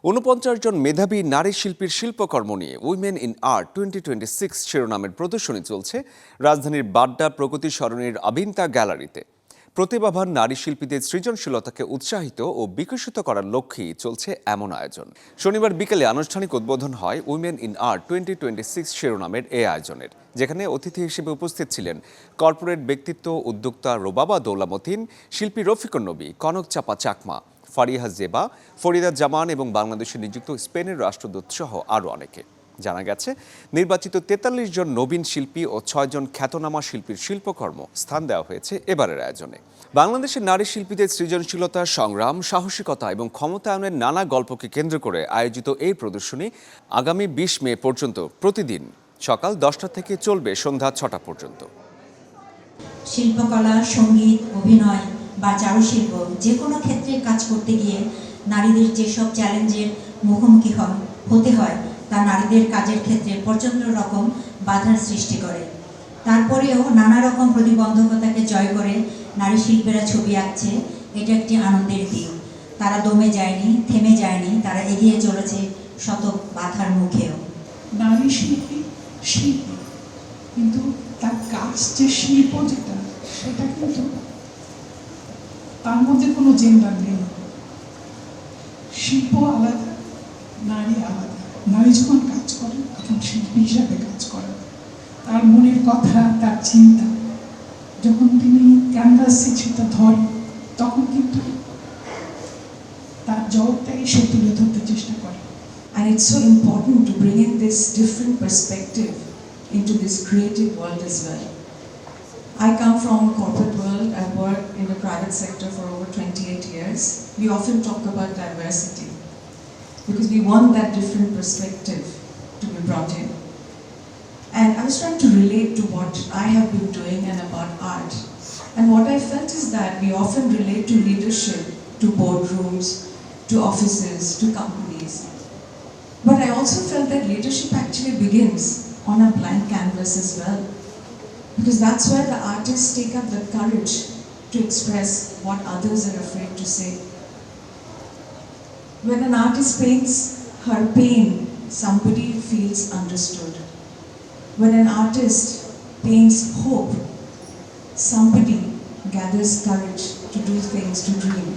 ৪৯ জন মেধাবী নারী শিল্পীর শিল্পকর্ম নিয়ে উইমেন ইন আর্ট 2026 শিরোনামের প্রদর্শনী চলছে রাজধানীর বাড্ডা প্রগতি সরণির আবিন্তা গ্যালারিতে। প্রতিভাবান নারী শিল্পীদের সৃজনশীলতাকে উৎসাহিত ও বিকশিত করার লক্ষ্যেই চলছে এমন আয়োজন। শনিবার বিকেলে আনুষ্ঠানিক উদ্বোধন হয় উইমেন ইন আর্ট 2026 শিরোনামের এ আয়োজনের, যেখানে অতিথি হিসেবে উপস্থিত ছিলেন কর্পোরেট ব্যক্তিত্ব উদ্যোক্তা রোবাবা দৌলামতিন, শিল্পী রফিকুন নবী, কনক চাপা চাকমা, ফারিহা জেবা, ফরিদা জামান এবং বাংলাদেশে নিযুক্ত স্পেনের রাষ্ট্রদূত সহ আরও অনেকে। জানা গেছে, নির্বাচিত ৪৩ জন নবীন শিল্পী ও ৬ জন খ্যাতনামা শিল্পীর শিল্পকর্ম স্থান দেওয়া হয়েছে এবারের আয়োজনে। বাংলাদেশের নারী শিল্পীদের সৃজনশীলতা, সংগ্রাম, সাহসিকতা এবং ক্ষমতায়নের নানা গল্পকে কেন্দ্র করে আয়োজিত এই প্রদর্শনী আগামী ২০ মে পর্যন্ত প্রতিদিন সকাল ১০টা থেকে চলবে সন্ধ্যা ৬টা পর্যন্ত। শিল্পকলা, সঙ্গীত, অভিনয় বা চারুশিল্প যে কোনো ক্ষেত্রে কাজ করতে গিয়ে নারীদের যেসব চ্যালেঞ্জের মুখোমুখি হতে হয় তা নারীদের কাজের ক্ষেত্রে প্রচণ্ড রকম বাধার সৃষ্টি করে। তারপরেও নানা রকম প্রতিবন্ধকতাকে জয় করে নারী শিল্পীরা ছবি আঁকছে, এটা একটি আনন্দের দিক। তারা দমে যায়নি, থেমে যায়নি, তারা এগিয়ে চলেছে শত বাধার মুখেও। নারী শিল্পী শিল্পী, কিন্তু তার কাজ যে শিল্প যেটা, সেটা কিন্তু তার মধ্যে কোনো জেন্ডার নেই। শিল্প আলাদা, নারী আলাদা। নারী যখন কাজ করে তখন শিল্পী হিসাবে কাজ করে। তার মনের কথা, তার চিন্তা যখন তিনি ক্যানভাসে সেটা ধরে, তখন কিন্তু তার জগৎটাকে সে তুলে ধরতে চেষ্টা করে। And it's so important to bring in this different perspective into this creative world as well. I come from corporate world. I've worked in the private sector for over 28 years. We often talk about diversity because we want that different perspective to be brought in. And I was trying to relate to what I have been doing and about art. And what I felt is that we often relate to leadership, to boardrooms, to offices, to companies. But I also felt that leadership actually begins on a blank canvas as well. Because that's where the artists take up the courage to express what others are afraid to say. When an artist paints her pain, somebody feels understood. When an artist paints hope, somebody gathers courage to do things, to dream.